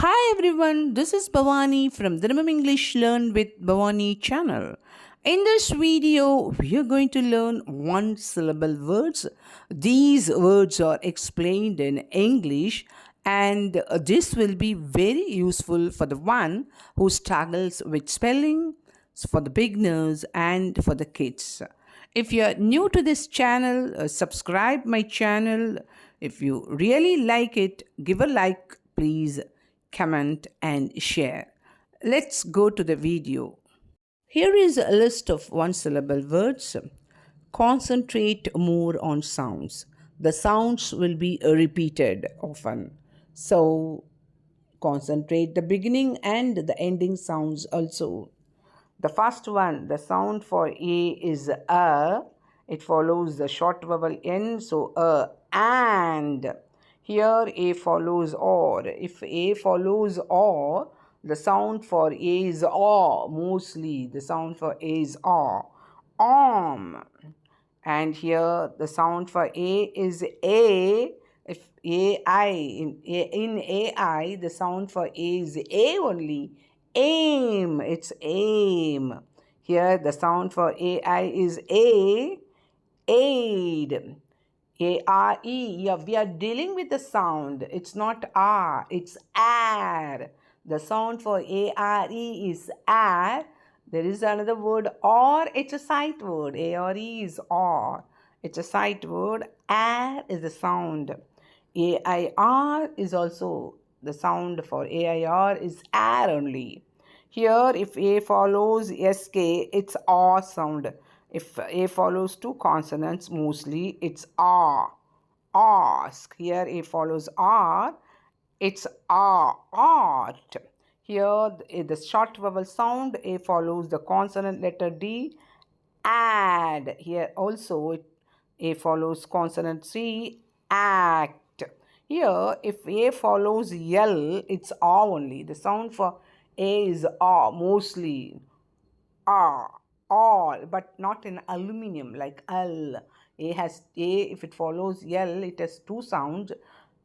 Hi everyone, this is Bhavani from the English Learn with Bhavani channel. In this video, we are going to learn one syllable words. These words are explained in English and this will be very useful for the one who struggles with spelling, for the beginners and for the kids. If you are new to this channel, subscribe my channel. If you really like it, give a like please, comment and share. Let's go to the video. Here is a list of one syllable words. Concentrate more on sounds. The sounds will be repeated often. So concentrate the beginning and the ending sounds also. The first one, the sound for A is A. It follows the short vowel N, so A. And here A follows OR. If A follows OR, the sound for A is O. Mostly the sound for A is O. Om. And here the sound for A is A. If AI, in AI, the sound for A is A only. Aim, it's aim. Here the sound for AI is A. Aid. A-R-E. Yeah, we are dealing with the sound. It's not R, it's air. The sound for A-R-E is air. There is another word or, it's a sight word. A or E is or. It's a sight word. Air is the sound. A-I-R is also the sound for A-I-R is air only. Here, if A follows S-K, it's R sound. If A follows two consonants, mostly it's R. Ask. Here A follows R, it's R. Art. Here the short vowel sound A follows the consonant letter D. Add. Here also A follows consonant C. Act. Here if A follows L, it's R only. The sound for A is R mostly. R, all, but not in aluminium like L. A has A, if it follows L, it has two sounds.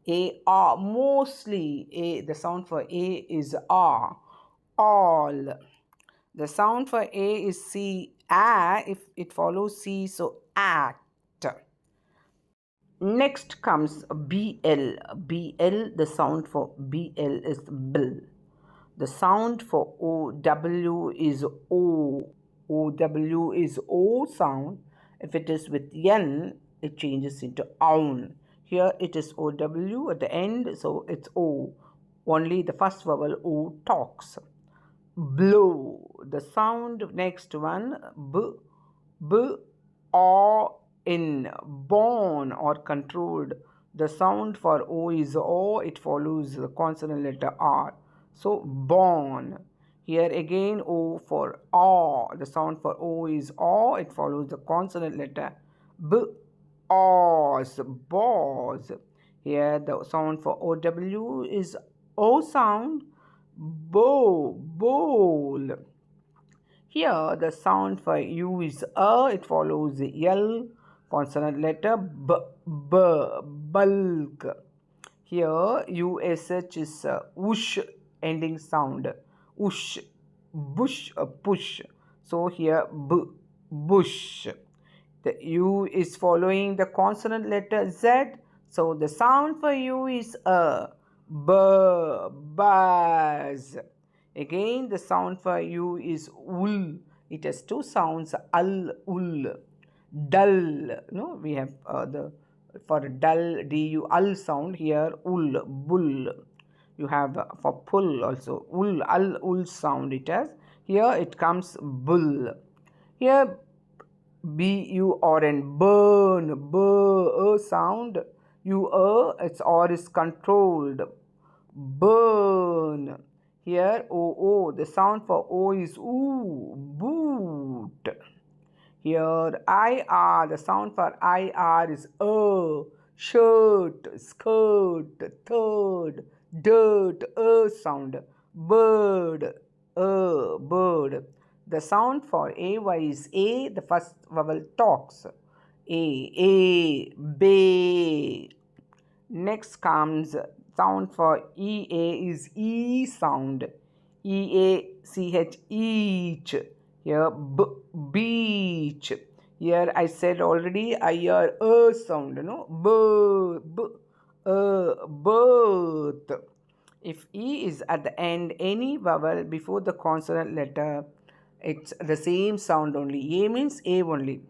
A, R, mostly A, the sound for A is R. All. The sound for A is C, A, if it follows C, so act. Next comes BL. BL, the sound for BL is bill. The sound for OW is O. OW is O sound. If it is with N, it changes into own. Here it is OW at the end, so it's O. Only the first vowel O talks. Blow. The sound next one, B, or in, born or controlled. The sound for O is O, it follows the consonant letter R. So born. Here again O for O. The sound for O is O, it follows the consonant letter B. Oz, boss. Here the sound for OW is O sound, bowl. Here the sound for U is A, it follows the L consonant letter bulk. Here USH is whoosh ending sound. Whoosh, bush, push. So here bush. The U is following the consonant letter Z. So the sound for U is a buzz. Again the sound for U is wool. It has two sounds, ul. Dull. No, we have the for dull du sound here ul bull. You have for pull also ul sound it has. Here it comes bull. Here burn, burn, sound. Its or is controlled. Burn. Here the sound for O is oo, boot. Here the sound for IR is shirt, skirt, third, dirt, sound. Bird, bird. The sound for AY is A, the first vowel talks. A, bay. Next comes Sound for EA is E sound. EACH, each. Here beach. Here I said already I hear a sound, birth. If E is at the end, any vowel before the consonant letter, it's the same sound only. A means A only.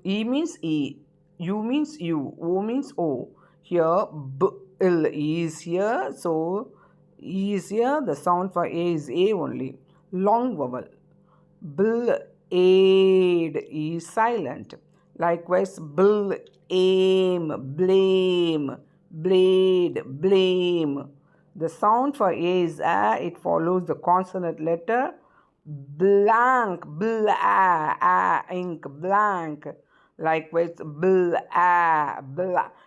E means E. U means U. O means O. Here, L is here. So, E is here. The sound for A is A only. Long vowel. Aid is silent. Likewise, aim, blame, blade, blame. The sound for A is A. It follows the consonant letter. Blank, ink, blank. Likewise,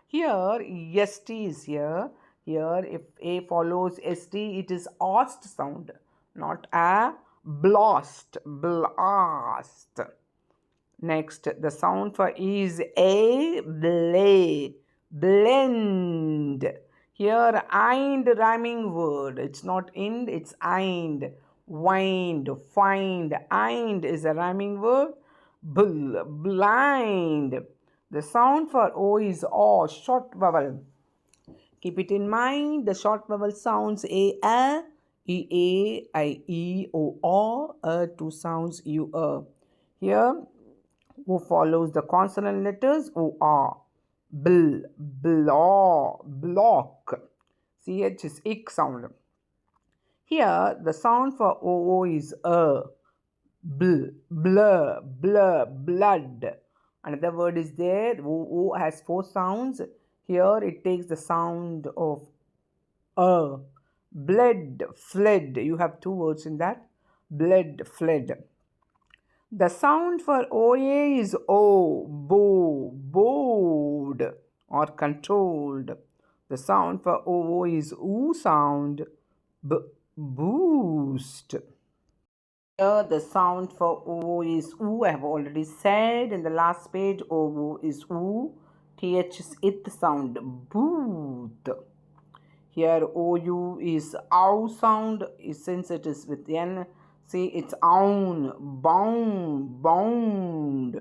here, st is here. Here, if A follows st, it is ost sound, not a. Blast, blast. Next, the sound for E is A, blend. Here, ind rhyming word. It's not ind, it's ind. Wind, find. Ind is a rhyming word. Blind. The sound for O is O, short vowel. Keep it in mind, the short vowel sounds A, E, A, I, E, O, two sounds U, Here, O follows the consonant letters O, R. Block. CH is ick sound. Here, the sound for O is blur, blood. Another word is there. O has four sounds. Here it takes the sound of bled, fled. You have two words in that. Bled, fled. The sound for OA is O, bowed or controlled. The sound for OO is OO sound, boost. Here the sound for OO is OO. I have already said in the last page. OO is OO. TH is it sound, booth. Here OU is OW sound, since it is with N. See, it's own, bound.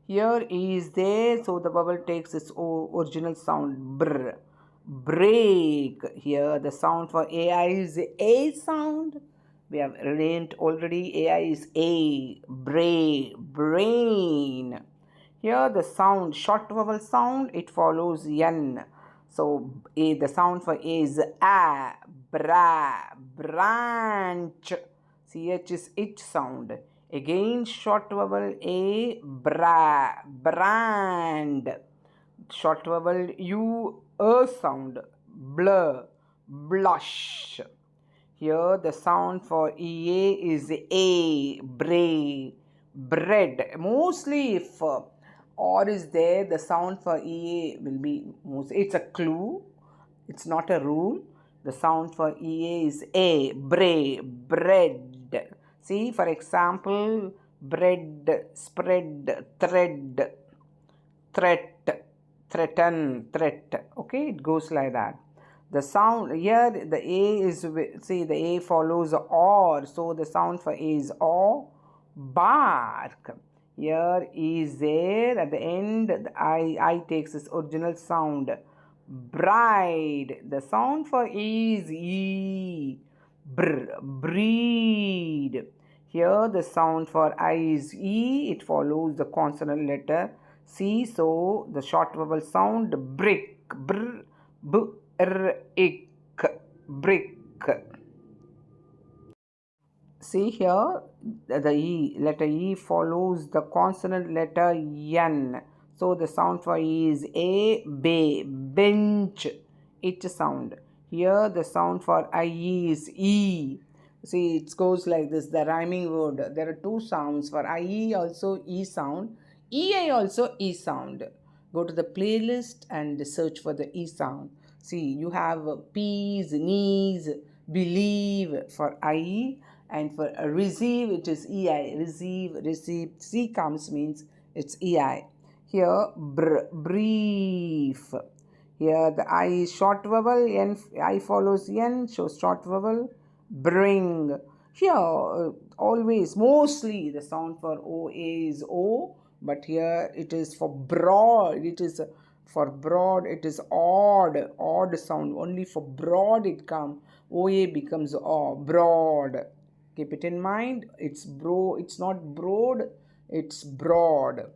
Here E is there, so the vowel takes its original sound, brr. Break. Here the sound for AI is A sound. We have learned already AI is A, brain. Here the sound, short vowel sound, it follows N. So the sound for A is A, branch. CH is it sound. Again short vowel A, brand. Short vowel U, sound, blush. Here the sound for EA is A, bread. Mostly if or is there, the sound for EA will be it's a clue. It's not a rule. The sound for EA is A, bread. See, for example, bread, spread, thread, threaten. Okay, it goes like that. The sound here, the A is, see, the A follows or, so the sound for A is O, bark. Here is there at the end, the I takes its original sound, bride. The sound for E is E, breed. Here the sound for I is E, it follows the consonant letter C, so the short vowel sound, brick, brick. See here, the E, letter E follows the consonant letter N. So the sound for E is A, bench, it sound. Here the sound for IE is E. See, it goes like this, the rhyming word. There are two sounds for IE, also E sound. EI also E sound. Go to the playlist and search for the E sound. See, you have peas, knees, believe for IE, and for receive it is EI. Receive. C comes means it's EI. Here, brief. Here the I is short vowel, N, I follows N, so short vowel. Bring. Here always, mostly the sound for O, A is O, but here it is for broad, it is for broad, it is odd sound. Only for broad it comes, OA becomes O, broad. Keep it in mind, it's not broad, it's broad.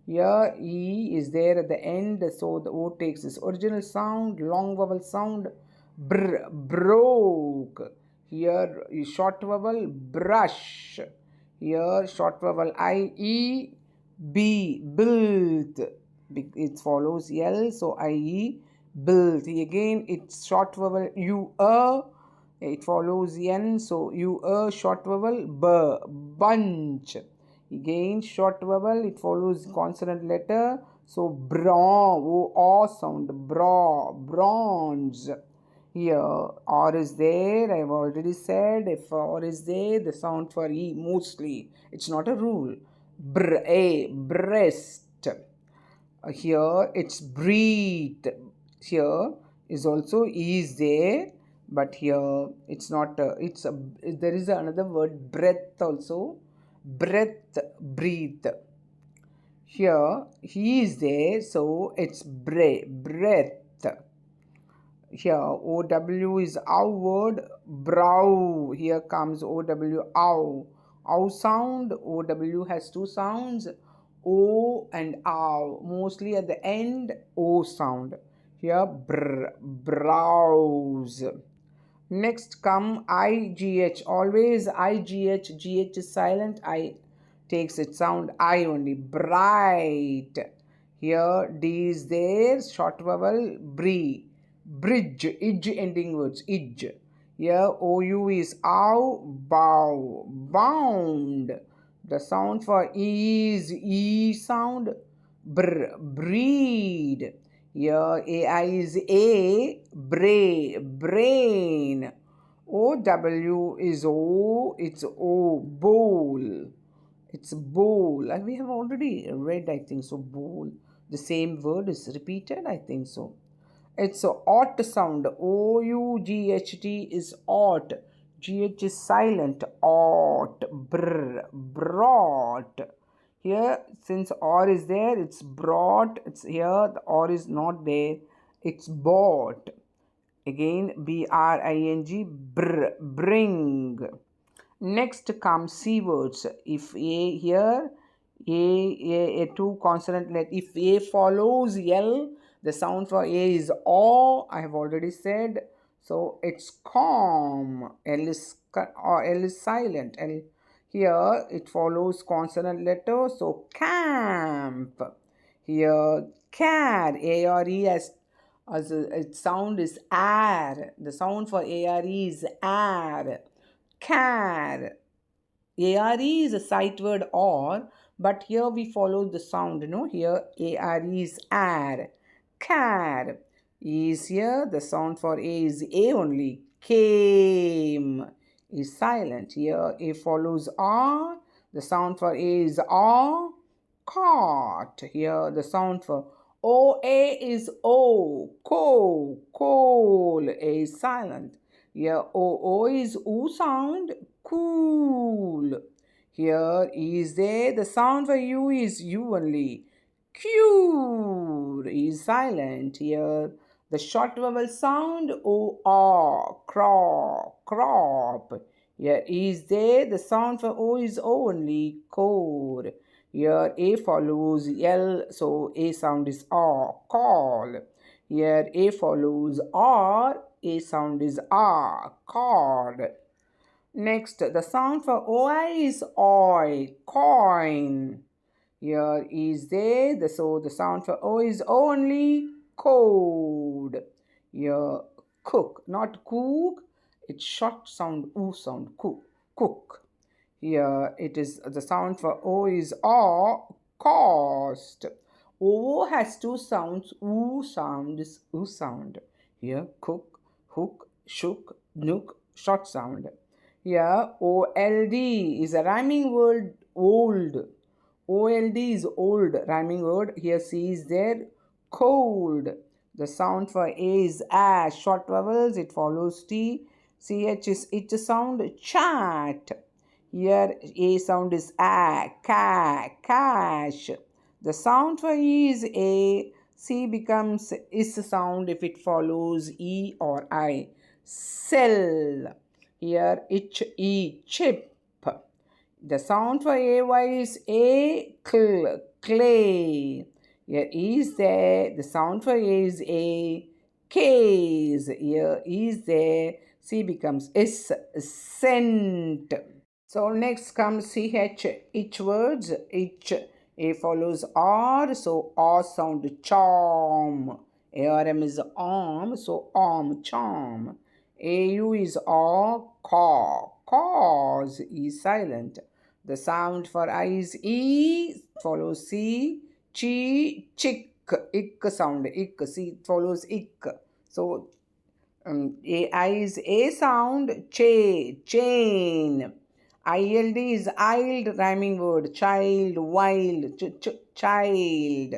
Here E is there at the end, so the O takes its original sound, long vowel sound, broke. Here is short vowel, brush. Here short vowel I, E, B, built. It follows L, so I, E, built. Again, it's short vowel U, it follows N, so U, short vowel, bunch. Again, short vowel, it follows consonant letter, so sound, bronze. Here, R is there, I've already said, if R is there, the sound for E mostly. It's not a rule. Breast. Here, it's breathe. Here is also E is there, but here it's not, there is another word, breath also. Breath, breathe. Here he is there, so it's breath. Here OW is ow word, brow. Here comes OW, ow. Ow sound, OW has two sounds, O and ow. Mostly at the end, O sound. Here brows. Next come IGH. Always IGH. GH is silent. I takes its sound I only. Bright. Here D is there. Short vowel. Bridge. Idge ending words. Idge. Here OU is ow. Bow. Bound. The sound for E is E sound. Breed. Here AI is A, brain. OW is O, it's O, bowl. It's bowl. We have already read, I think so, bowl. The same word is repeated, I think so. It's a ought sound. OUGHT is ought. GH is silent. Ought. Brought. Here, since or is there, it's brought. It's here, the or is not there. It's bought. Again, BRING, bring. Next comes C words. If A here, a two consonant let. If A follows L, the sound for A is O. I have already said. So it's calm. L is silent. L here it follows consonant letter. So camp. Here care. ARE as its sound is air. The sound for ARE is air. Care. ARE is a sight word or, but here we follow the sound, here ARE is air. Care. Is here, the sound for A is A only. Came is silent. Here A follows R, the sound for A is R. Caught. Here the sound for OA is O. Coal. A is silent. Here O is U sound. Cool. Here is there. The sound for U is U only. Cure is silent. Here the short vowel sound O-R. Crop. Here is there. The sound for O is O only. Core. Here A follows L, so A sound is R. Call. Here A follows R, A sound is R. Cord. Next, the sound for OI is OI. Coin. Here is there, so the sound for O is only. Code. Here cook, not cook. It's short sound, oo sound. Cook. Here it is, the sound for O is O. Cost. O has two sounds. Oo sound is oo sound. Here cook, hook, shook, nook, short sound. Here OLD is a rhyming word. Old. OLD is old, rhyming word. Here C is there. Cold. The sound for A is A. Short vowels, it follows T. CH is it sound, chat. Here A sound is A, cash. The sound for E is A. C becomes is sound if it follows E or I. Cell. Here itch, E, chip. The sound for AY is A, clay. Here E is there. The sound for A is A, case. Here E is there. C becomes S, scent. So next comes CH, each words. Each, A follows R, so R sound, charm. ARM is arm, so arm, charm. AU is R, car, cause, E silent. The sound for I is E, follows C, chi, chick, ick sound, ick, C follows ick. So I is A sound, chain. ILD is ild, rhyming word, child, wild, child.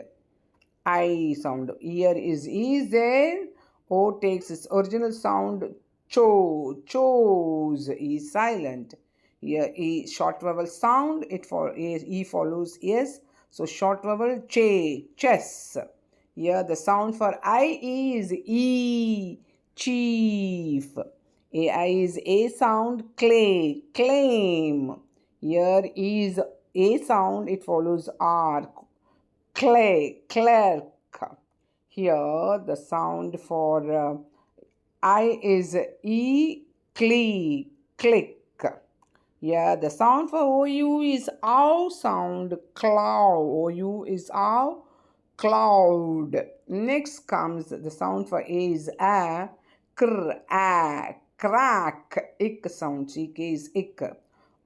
I sound. Here is there. O takes its original sound, chose, is silent. Here E short vowel sound, E follows S. So short vowel, chess. Here the sound for I is E, chief. AI is A sound, claim. Here is A sound, it follows R, clerk. Here the sound for I is E, click. Here the sound for OU is OW sound, cloud. OU is OW, cloud. Next comes the sound for A is A, crack, ick sound, CK is ick.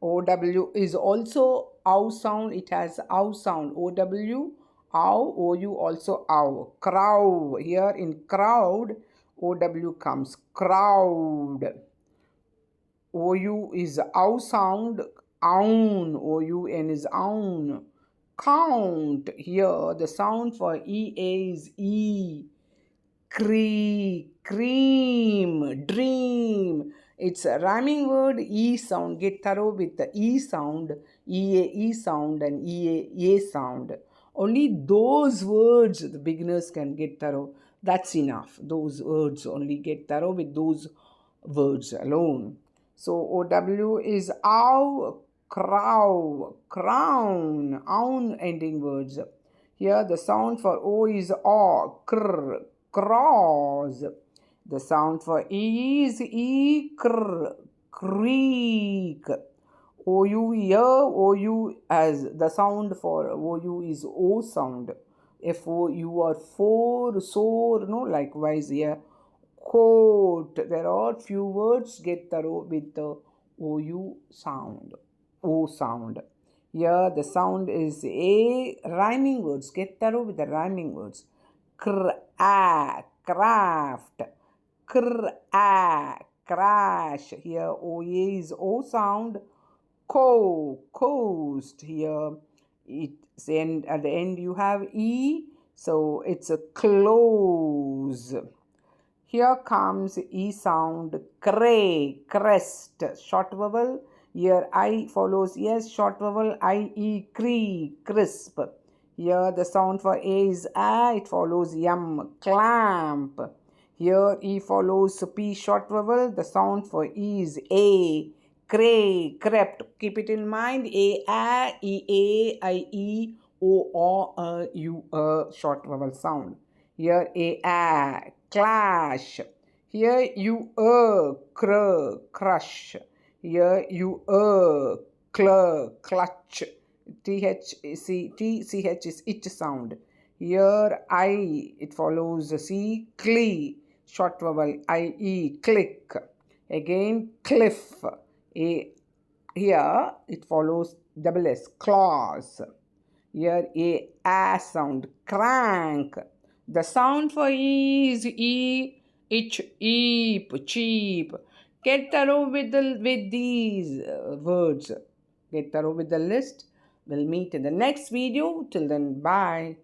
OW is also OW sound, it has OW sound, OW, OW, OU also OW. Crow, here in crowd, OW comes crowd. OU is OW sound, own, OUN is own. Count, here the sound for EA is E, cream, dream. It's a rhyming word, E sound. Get thorough with the E sound, E sound, and A sound. Only those words the beginners can get thorough. That's enough. Those words only get thorough with those words alone. So OW is ow, crown, own ending words. Here the sound for O is O, cross. The sound for E is E, creek. OU here, OU as the sound for OU is O sound. FOU or for, so, no, likewise here. Coat. There are few words get thorough with the OU sound. O sound. Here the sound is A, rhyming words. Get thorough with the rhyming words. Craft. Crash. Here OA is O sound. Coast. Here it's at the end you have E, so it's a close. Here comes E sound, crest, short vowel. Here I follows yes, short vowel, IE, crisp. Here the sound for A is A, it follows clamp. Here E follows P, short vowel. The sound for E is A, crept. Keep it in mind, A, E, A, I, E, O, U, short vowel sound. Here A, clash. Here you crush. Here you clutch. TCH is it sound. Here I, it follows C, short vowel, IE, click. Again cliff. Here it follows double S, claws. Here a sound, crank. The sound for E is E, cheap. Get thorough with these words. Get thorough with the list. We'll meet in the next video. Till then, bye.